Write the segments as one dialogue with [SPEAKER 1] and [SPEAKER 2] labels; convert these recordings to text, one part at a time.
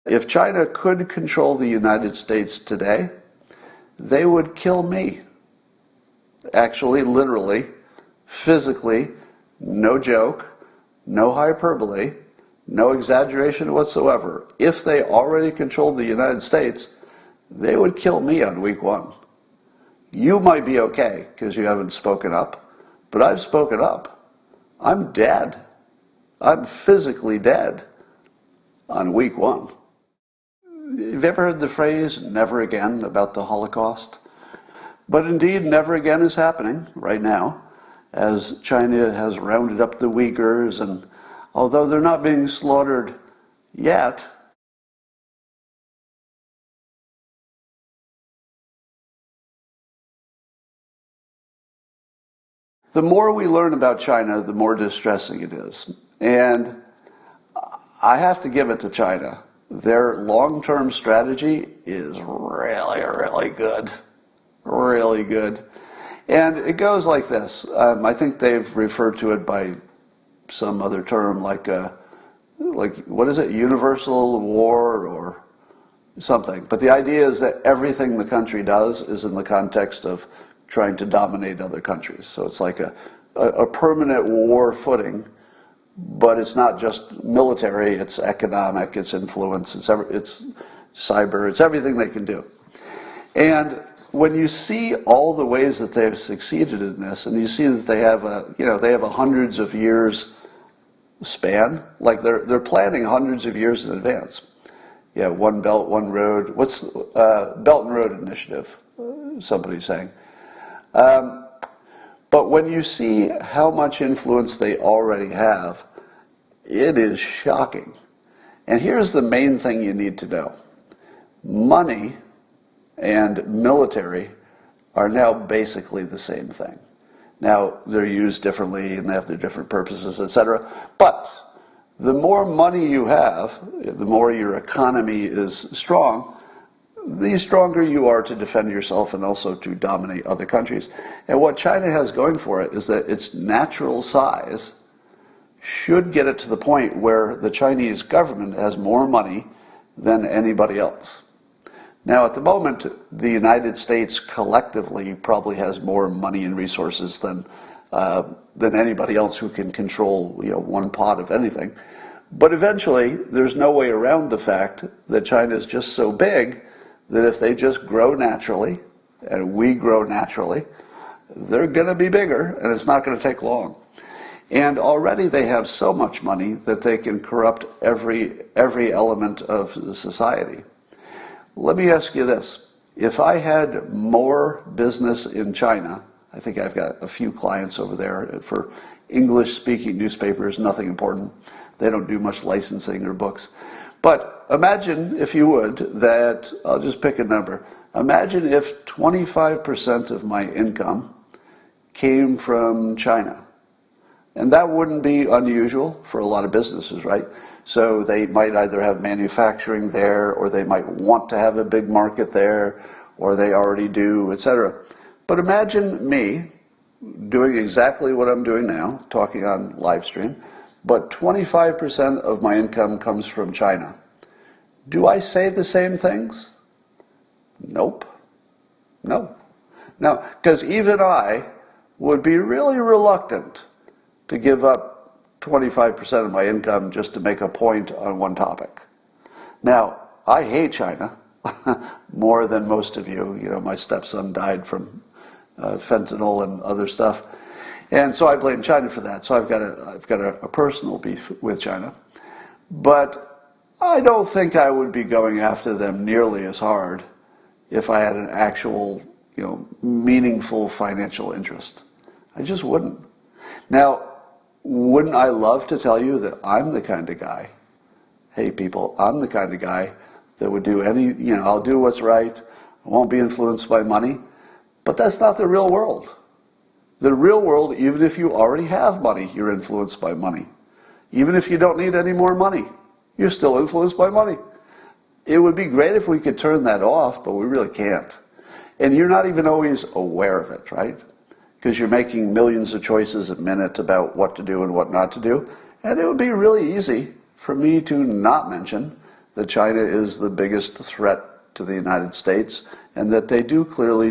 [SPEAKER 1] If China could control the United States today, they would kill me. Actually, literally, physically, no joke, no hyperbole, no exaggeration whatsoever. If they already controlled the United States, they would kill me on week one. You might be okay because you haven't spoken up, but I've spoken up. I'm dead. I'm physically dead on week one. You've ever heard the phrase, never again, about the Holocaust? But indeed, never again is happening right now, as China has rounded up the Uighurs, and although they're not being slaughtered yet, the more we learn about China, the more distressing it is. And I have to give it to China. Their long-term strategy is really, really good. Really good. And it goes like this. I think they've referred to it by some other term, like what is it, universal war or something. But the idea is that everything the country does is in the context of trying to dominate other countries. So it's like a permanent war footing, but it's not just military, it's economic, it's influence, it's cyber, it's everything they can do. And when you see all the ways that they've succeeded in this, and you see that they have a hundreds of years span, like they're planning hundreds of years in advance. Yeah, one belt, one road. What's Belt and Road Initiative? Somebody's saying. But when you see how much influence they already have, it is shocking. And here's the main thing you need to know. Money and military are now basically the same thing. Now, they're used differently and they have their different purposes, etc. But the more money you have, the more your economy is strong, the stronger you are to defend yourself and also to dominate other countries. And what China has going for it is that its natural size should get it to the point where the Chinese government has more money than anybody else. Now, at the moment, the United States collectively probably has more money and resources than anybody else who can control, one pot of anything. But eventually, there's no way around the fact that China is just so big that if they just grow naturally, and we grow naturally, they're going to be bigger, and it's not going to take long. And already they have so much money that they can corrupt every element of society. Let me ask you this. If I had more business in China, I think I've got a few clients over there for English-speaking newspapers, nothing important. They don't do much licensing or books. But imagine, if you would, that, I'll just pick a number. Imagine if 25% of my income came from China. And that wouldn't be unusual for a lot of businesses, right? So they might either have manufacturing there, or they might want to have a big market there, or they already do, etc. But imagine me doing exactly what I'm doing now, talking on live stream, but 25% of my income comes from China. Do I say the same things? Nope. No. Now, because even I would be really reluctant to give up 25% of my income just to make a point on one topic. Now, I hate China more than most of you. My stepson died from fentanyl and other stuff. And so I blame China for that. So I've got a personal beef with China. But I don't think I would be going after them nearly as hard if I had an actual, meaningful financial interest. I just wouldn't. Now, wouldn't I love to tell you that I'm the kind of guy, hey people, I'm the kind of guy that would do I'll do what's right, I won't be influenced by money, but that's not the real world. The real world, even if you already have money, you're influenced by money. Even if you don't need any more money, you're still influenced by money. It would be great if we could turn that off, but we really can't. And you're not even always aware of it, right? Because you're making millions of choices a minute about what to do and what not to do. And it would be really easy for me to not mention that China is the biggest threat to the United States and that they do clearly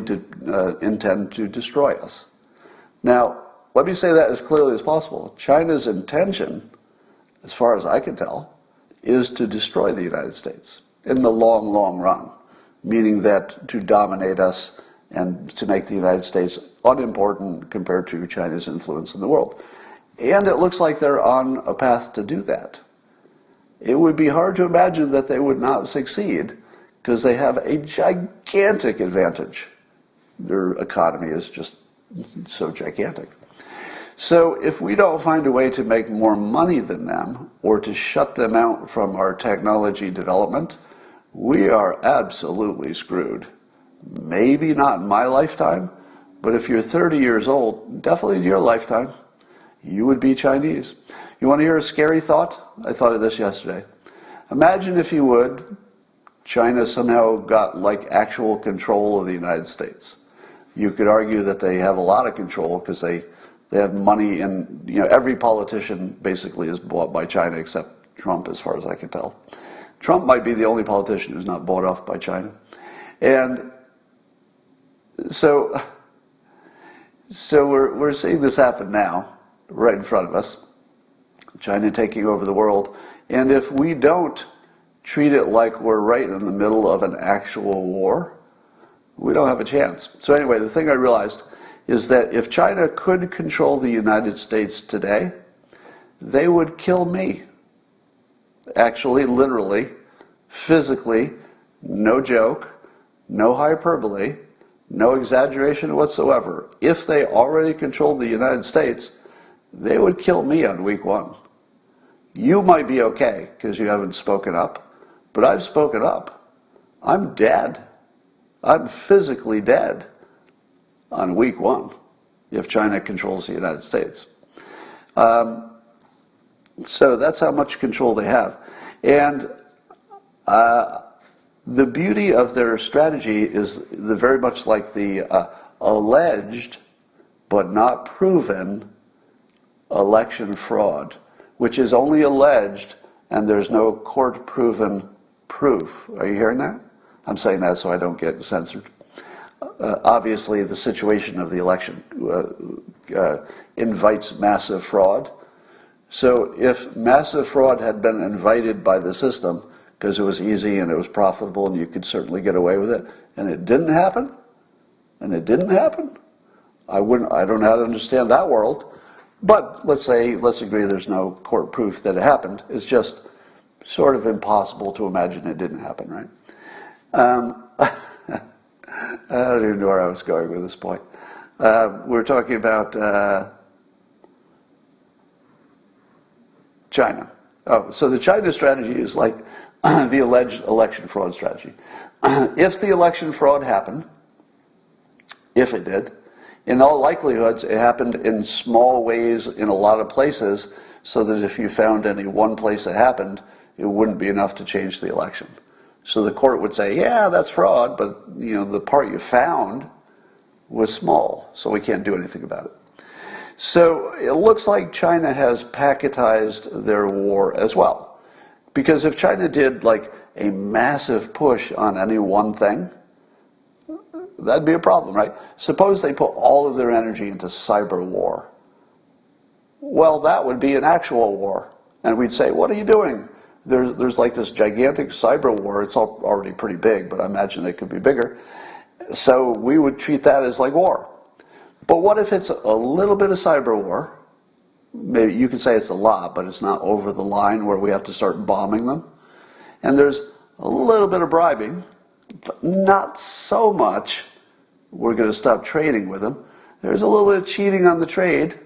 [SPEAKER 1] intend to destroy us. Now, let me say that as clearly as possible. China's intention, as far as I can tell, is to destroy the United States in the long, long run, meaning that to dominate us and to make the United States unimportant compared to China's influence in the world. And it looks like they're on a path to do that. It would be hard to imagine that they would not succeed because they have a gigantic advantage. Their economy is just so gigantic. So if we don't find a way to make more money than them or to shut them out from our technology development, we are absolutely screwed. Maybe not in my lifetime, but if you're 30 years old, definitely in your lifetime, you would be Chinese. You want to hear a scary thought? I thought of this yesterday. Imagine, if you would, China somehow got like actual control of the United States. You could argue that they have a lot of control because they have money, and every politician basically is bought by China except Trump, as far as I can tell. Trump might be the only politician who's not bought off by China. And so we're seeing this happen now, right in front of us. China taking over the world. And if we don't treat it like we're right in the middle of an actual war, we don't have a chance. So anyway, the thing I realized is that if China could control the United States today, they would kill me. Actually, literally, physically, no joke, no hyperbole, no exaggeration whatsoever. If they already controlled the United States, they would kill me on week one. You might be okay because you haven't spoken up, but I've spoken up. I'm dead. I'm physically dead on week one if China controls the United States. So that's how much control they have. And the beauty of their strategy is very much like the alleged but not proven election fraud, which is only alleged and there's no court-proven proof. Are you hearing that? I'm saying that so I don't get censored. Obviously, the situation of the election invites massive fraud. So if massive fraud had been invited by the system because it was easy and it was profitable and you could certainly get away with it, and it didn't happen, I don't know how to understand that world. But let's agree there's no court proof that it happened. It's just sort of impossible to imagine it didn't happen, right? I don't even know where I was going with this point. We're talking about China. Oh, so the China strategy is like the alleged election fraud strategy. If the election fraud happened, if it did, in all likelihoods, it happened in small ways in a lot of places, so that if you found any one place it happened, it wouldn't be enough to change the election. So the court would say, yeah, that's fraud, but the part you found was small, so we can't do anything about it. So it looks like China has packetized their war as well. Because if China did like a massive push on any one thing, that'd be a problem, right? Suppose they put all of their energy into cyber war. Well, that would be an actual war. And we'd say, what are you doing? There's like this gigantic cyber war. It's already pretty big, but I imagine it could be bigger. So we would treat that as like war. But what if it's a little bit of cyber war? Maybe you could say it's a lot, but it's not over the line where we have to start bombing them. And there's a little bit of bribing, but not so much we're going to stop trading with them. There's a little bit of cheating on the trade,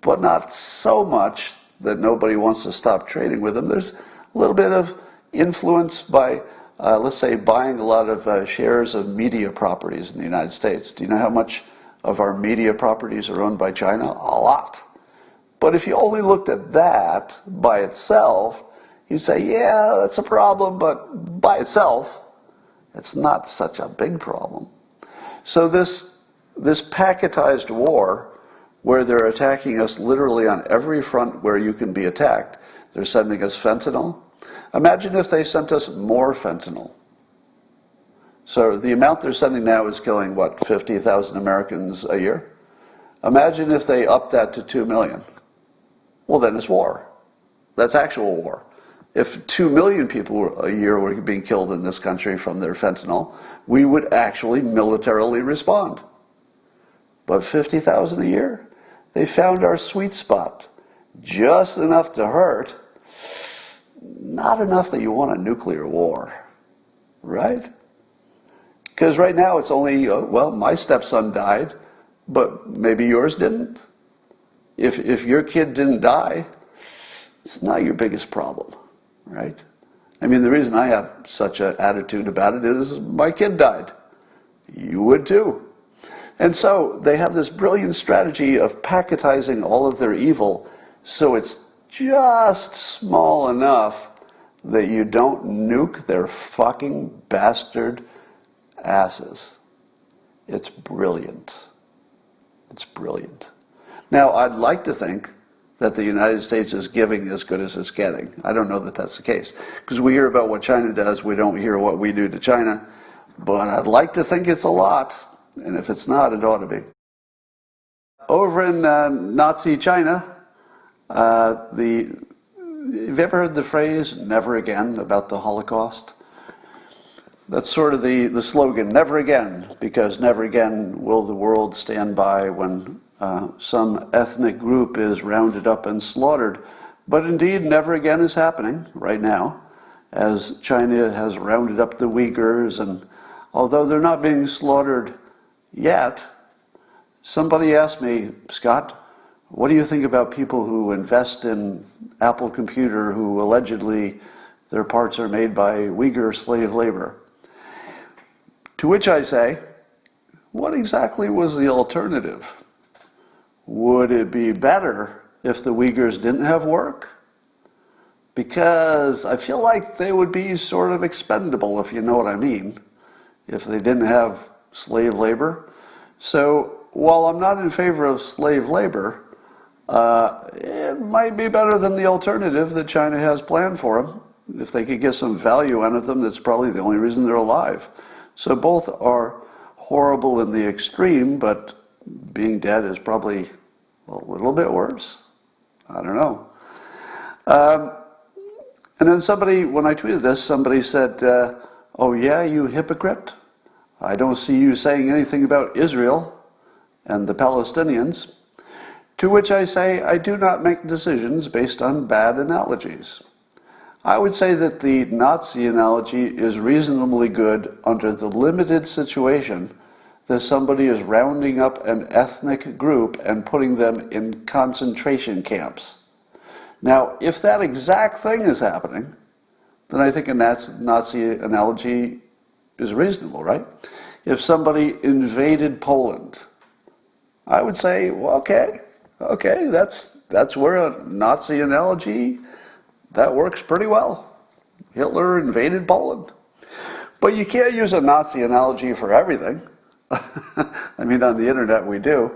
[SPEAKER 1] but not so much that nobody wants to stop trading with them. There's a little bit of influence by, let's say, buying a lot of shares of media properties in the United States. Do you know how much of our media properties are owned by China? A lot. But if you only looked at that by itself, you'd say, yeah, that's a problem, but by itself, it's not such a big problem. So this packetized war, where they're attacking us literally on every front where you can be attacked. They're sending us fentanyl. Imagine if they sent us more fentanyl. So the amount they're sending now is killing, what, 50,000 Americans a year? Imagine if they upped that to 2 million. Well, then it's war. That's actual war. If 2 million people a year were being killed in this country from their fentanyl, we would actually militarily respond. But 50,000 a year? They found our sweet spot. Just enough to hurt, not enough that you want a nuclear war, right? Because right now it's only, well, my stepson died, but maybe yours didn't. If your kid didn't die, it's not your biggest problem, right? I mean, the reason I have such an attitude about it is my kid died. You would too. And so they have this brilliant strategy of packetizing all of their evil so it's just small enough that you don't nuke their fucking bastard asses. It's brilliant. It's brilliant. Now, I'd like to think that the United States is giving as good as it's getting. I don't know that that's the case. Because we hear about what China does, we don't hear what we do to China. But I'd like to think it's a lot. And if it's not, it ought to be. Over in Nazi China, have you ever heard the phrase, never again, about the Holocaust? That's sort of the slogan, never again, because never again will the world stand by when some ethnic group is rounded up and slaughtered. But indeed, never again is happening right now, as China has rounded up the Uighurs, and although they're not being slaughtered yet, somebody asked me, Scott, what do you think about people who invest in Apple Computer who allegedly their parts are made by Uighur slave labor? To which I say, what exactly was the alternative? Would it be better if the Uyghurs didn't have work? Because I feel like they would be sort of expendable, if you know what I mean, if they didn't have slave labor. So while I'm not in favor of slave labor, it might be better than the alternative that China has planned for them. If they could get some value out of them, that's probably the only reason they're alive. So both are horrible in the extreme, but being dead is probably a little bit worse. I don't know. And then somebody, when I tweeted this, somebody said, oh yeah, you hypocrite. I don't see you saying anything about Israel and the Palestinians. To which I say, I do not make decisions based on bad analogies. I would say that the Nazi analogy is reasonably good under the limited situation that somebody is rounding up an ethnic group and putting them in concentration camps. Now, if that exact thing is happening, then I think a Nazi analogy is reasonable, right? If somebody invaded Poland, I would say, well, okay, that's where a Nazi analogy, that works pretty well. Hitler invaded Poland. But you can't use a Nazi analogy for everything. I mean, on the internet we do.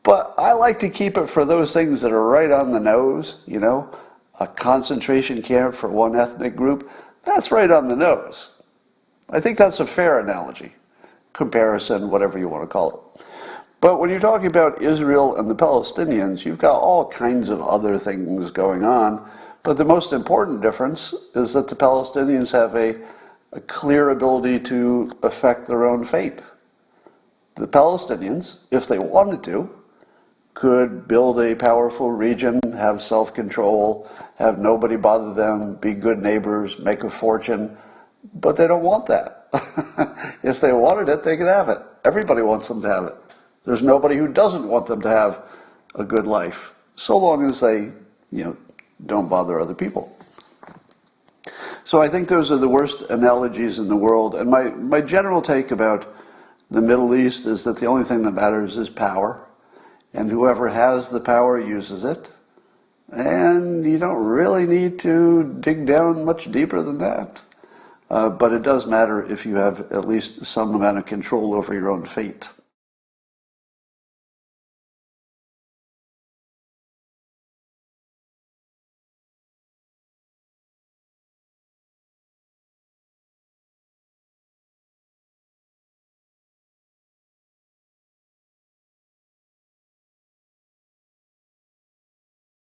[SPEAKER 1] But I like to keep it for those things that are right on the nose, you know, a concentration camp for one ethnic group, that's right on the nose. I think that's a fair analogy, comparison, whatever you want to call it. But when you're talking about Israel and the Palestinians, you've got all kinds of other things going on. But the most important difference is that the Palestinians have a clear ability to affect their own fate. The Palestinians, if they wanted to, could build a powerful region, have self-control, have nobody bother them, be good neighbors, make a fortune. But they don't want that. If they wanted it, they could have it. Everybody wants them to have it. There's nobody who doesn't want them to have a good life, so long as they, don't bother other people. So I think those are the worst analogies in the world. And my general take about the Middle East is that the only thing that matters is power. And whoever has the power uses it. And you don't really need to dig down much deeper than that. But it does matter if you have at least some amount of control over your own fate.